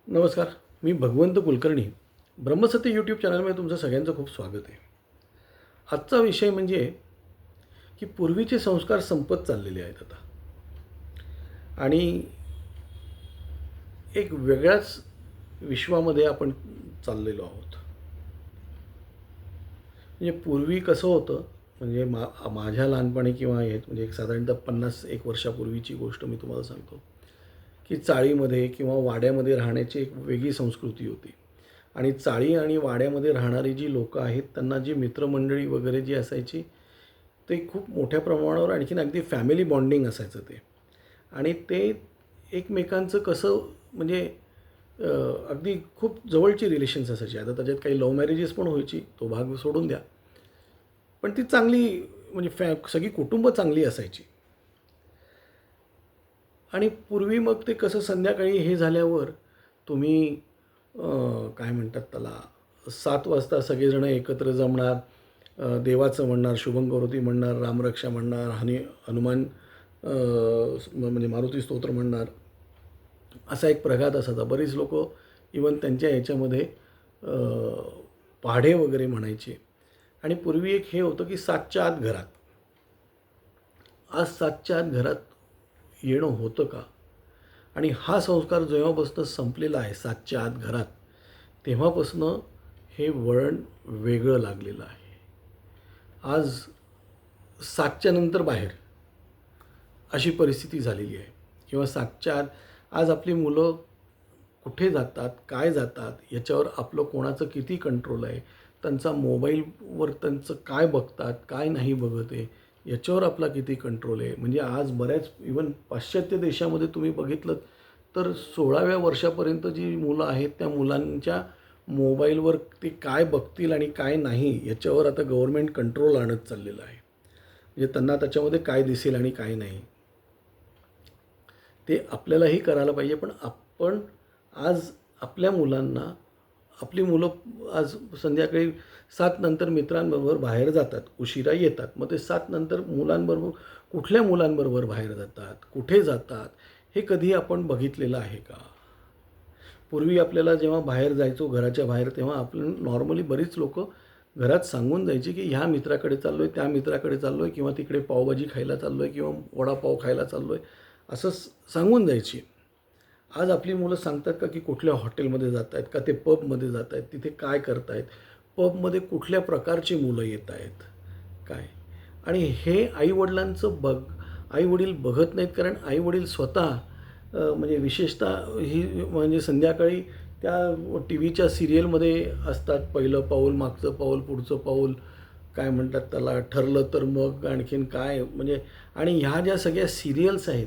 नमस्कार. मी भगवंत कुलकर्णी. ब्रह्मसत्य यूट्यूब चॅनलमध्ये तुमचं सगळ्यांचं खूप स्वागत आहे. आजचा विषय म्हणजे की पूर्वीचे संस्कार संपत चाललेले आहेत आता आणि एक वेगळ्याच विश्वामध्ये आपण चाललेलो आहोत. म्हणजे पूर्वी कसं होतं, म्हणजे माझ्या लहानपणी किंवा हे म्हणजे एक साधारणतः 50 वर्षापूर्वीची गोष्ट मी तुम्हाला सांगतो, की चाळीमध्ये किंवा वाड्यामध्ये राहण्याची एक वेगळी संस्कृती होती. आणि चाळी आणि वाड्यामध्ये राहणारी जी लोकं आहेत, त्यांना जी मित्रमंडळी वगैरे जी असायची, ते खूप मोठ्या प्रमाणावर आणखीन अगदी फॅमिली बॉन्डिंग असायचं ते. आणि ते एकमेकांचं कसं म्हणजे अगदी खूप जवळची रिलेशन्स असायची. आता त्याच्यात काही लव्ह मॅरेजेस पण व्हायची, तो भाग सोडून द्या. पण ती चांगली म्हणजे सगळी कुटुंब चांगली असायची. आणि पूर्वी मग ते कसं संध्याकाळी हे झाल्यावर तुम्ही काय म्हणतात त्याला 7 वाजता सगळेजण एकत्र जमणार, देवाचं म्हणणार, शुभं करोती म्हणणार, रामरक्षा म्हणणार, हनुमान म्हणजे मारुती स्तोत्र म्हणणार. असा एक प्रघात असायचा. बरीच लोकं इवन त्यांच्या ह्याच्यामध्ये पाढे वगैरे म्हणायचे. आणि पूर्वी एक हे होतं की 7च्या आत घरात. आज 7च्या आत घरात येणं होतं का? आणि हा संस्कार जेव्हापासून संपलेला आहे 7च्या आत घरात, तेव्हापासून हे वळण वेगळं लागलेलं आहे. आज 7च्या नंतर बाहेर अशी परिस्थिती झालेली आहे. किंवा 7च्या आत आज आपली मुलं कुठे जातात, काय जातात, याच्यावर आपलं कोणाचं किती कंट्रोल आहे, त्यांचा मोबाईलवर त्यांचं काय बघतात, काय नाही बघत आहे, याच्यावर आपला किती कंट्रोल आहे. म्हणजे आज बऱ्याच इवन पाश्चात्य देशामध्ये तुम्ही बघितलं तर 16व्या वर्षापर्यंत जी मुलं आहेत, त्या मुलांच्या मोबाईलवर ते काय बघतील आणि काय नाही, याच्यावर आता गव्हर्नमेंट कंट्रोल आणत चाललेलं आहे. म्हणजे त्यांना त्याच्यामध्ये काय दिसेल आणि काय नाही, ते आपल्यालाही करायला पाहिजे. पण आपण आज आपल्या मुलांना, आपली मुलं आज संध्याकाळी 7 नंतर मित्रांबरोबर बाहेर जातात, उशिरा येतात. मग ते 7 नंतर मुलांबरोबर कुठल्या मुलांबरोबर बाहेर जातात, कुठे जातात, हे कधी आपण बघितलेलं आहे का? पूर्वी आपल्याला जेव्हा बाहेर जायचो घराच्या बाहेर, तेव्हा आपण नॉर्मली बरीच लोकं घरात सांगून जायची की ह्या मित्राकडे चाललो आहे, त्या मित्राकडे चाललो आहे, किंवा तिकडे पावभाजी खायला चाललो आहे, किंवा वडापाव खायला चाललो आहे, असं सांगून जायची. आज आपली मुलं सांगतात का की कुठल्या हॉटेलमध्ये जात आहेत का, ते पबमध्ये जात आहेत, तिथे काय करत आहेत, पबमध्ये कुठल्या प्रकारची मुलं येत आहेत, काय. आणि हे आईवडील बघत नाहीत. कारण आईवडील स्वतः म्हणजे विशेषतः ही म्हणजे संध्याकाळी त्या टी व्हीच्या सिरियलमध्ये असतात. पहिलं पाऊल, मागचं पाऊल, पुढचं पाऊल, काय म्हणतात त्याला, ठरलं तर मग आणखीन काय, म्हणजे. आणि ह्या ज्या सगळ्या सिरियल्स आहेत,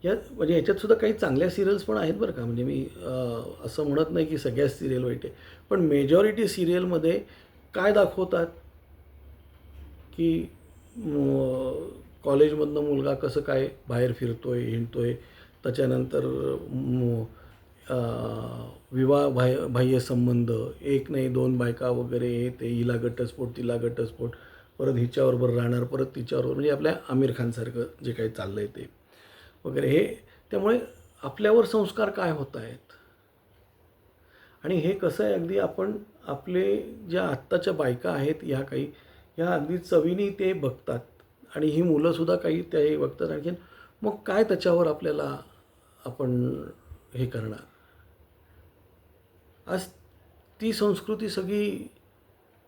या म्हणजे ह्याच्यातसुद्धा काही चांगल्या सिरियल्स पण आहेत बरं का. म्हणजे मी असं म्हणत नाही की सगळ्याच सिरियल वाईट आहे. पण मेजॉरिटी सिरियलमध्ये काय दाखवतात की कॉलेजमधनं मुलगा कसं काय बाहेर फिरतोय, हिंडतोय, त्याच्यानंतर बाह्य संबंध, एक नाही दोन बायका वगैरे, हे ते, हिला घटस्फोट तिला घटस्फोट, परत हिच्याबरोबर राहणार, परत तिच्याबरोबर, म्हणजे आपल्या आमिर खानसारखं जे काही चाललं आहे ते वगैरे हे. त्यामुळे आपल्यावर संस्कार काय होत आहेत. आणि हे कसं आहे, अगदी आपण आपले ज्या आत्ताच्या बायका आहेत ह्या अगदी चवीने ते बघतात. आणि ही मुलंसुद्धा काही ते बघतात. आणखीन मग काय त्याच्यावर आपल्याला आपण हे करणार. आज ती संस्कृती सगळी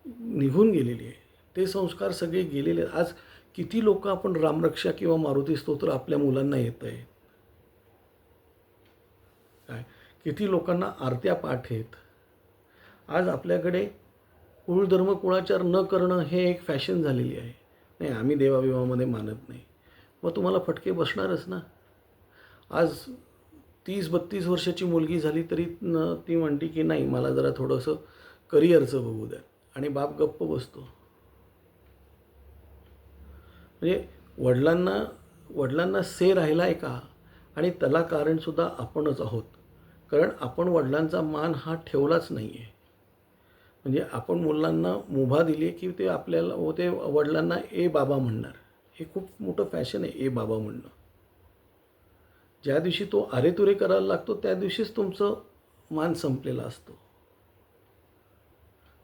निघून गेलेली आहे. ते संस्कार सगळे गेलेले आहेत. आज किती लोकं आपण रामरक्षा किंवा मारुती स्तोत्र आपल्या मुलांना येतं आहे काय. किती लोकांना आरत्या पाठ आहेत. आज आपल्याकडे कुळधर्म कुळाचार न करणं हे एक फॅशन झालेली आहे. नाही, आम्ही देवाविवाहामध्ये मानत नाही. मग तुम्हाला फटके बसणारच ना. आज 30-32 वर्षाची मुलगी झाली तरी ती म्हणते की नाही, मला जरा थोडंसं करिअरचं बघू द्या, आणि बाप गप्प बसतो. म्हणजे वडिलांना से राहिला आहे का. आणि त्याला कारणसुद्धा आपणच आहोत. कारण आपण वडिलांचा मान हा ठेवलाच नाही आहे. म्हणजे आपण मुलांना मुभा दिली की ते आपल्याला ते वडिलांना ए बाबा म्हणणार. हे खूप मोठं फॅशन आहे, ए बाबा म्हणणं. ज्या दिवशी तो अरेतुरे करायला लागतो त्या दिवशीच तुमचं मान संपलेला असतो.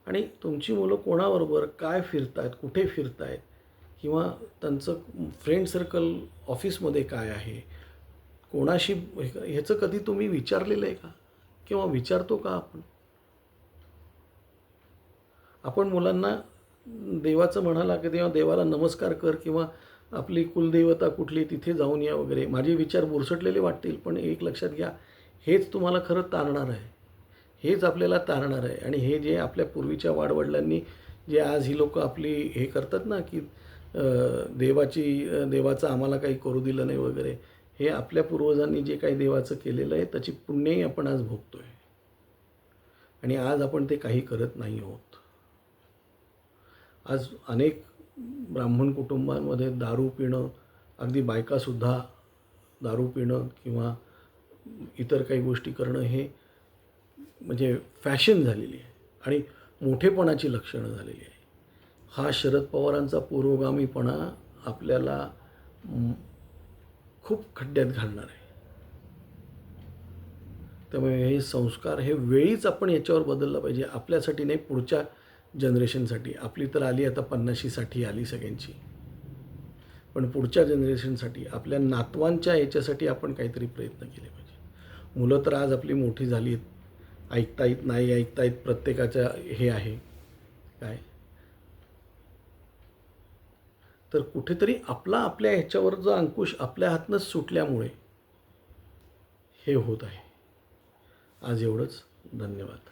आणि तुमची मुलं कोणाबरोबर काय फिरतायत, कुठे फिरतायत, किंवा त्यांचं फ्रेंड सर्कल ऑफिसमध्ये काय आहे, कोणाशी ह्याचं कधी तुम्ही विचारलेलं आहे का? किंवा विचारतो का आपण? आपण मुलांना देवाचं म्हणाला की तेव्हा देवाला नमस्कार कर, किंवा आपली कुलदेवता कुठली तिथे जाऊन या वगैरे. माझे विचार बुरसटलेले वाटतील, पण एक लक्षात घ्या, हेच तुम्हाला खरं तारणार आहे. हेच आपल्याला तारणार आहे. आणि हे जे आपल्या पूर्वीच्या वाडवडिलांनी जे आज ही लोकं आपली हे करतात ना, की देवाचं आम्हाला काही करू दिलं नाही वगैरे, हे आपल्या पूर्वजांनी जे काही देवाचं केलेलं आहे त्याची पुण्यही आपण आज भोगतो आहे. आणि आज आपण ते काही करत नाही आहोत. आज अनेक ब्राह्मण कुटुंबांमध्ये दारू पिणं, अगदी बायकासुद्धा दारू पिणं किंवा इतर काही गोष्टी करणं हे म्हणजे फॅशन झालेली आहे आणि मोठेपणाची लक्षणं झालेली आहे. हा शरद पवारांचा पुरोगामीपणा आपल्याला खूप खड्ड्यात घालणार आहे. त्यामुळे हे संस्कार हे वेळीच आपण याच्यावर बदललं पाहिजे. आपल्यासाठी नाही, पुढच्या जनरेशनसाठी. आपली तर आली आता 50-60 आली सगळ्यांची, पण पुढच्या जनरेशनसाठी, आपल्या नातवांच्या याच्यासाठी आपण काहीतरी प्रयत्न केले पाहिजे. मुलं तर आज आपली मोठी झाली आहेत, ऐकतायत नाही ऐकतायत प्रत्येकाच्या हे आहे काय. तर कुठेतरी आपल्या ह्याच्यावर जो अंकुश आपल्या हातनंच सुटल्यामुळे हे होत आहे. आज एवढंच. धन्यवाद.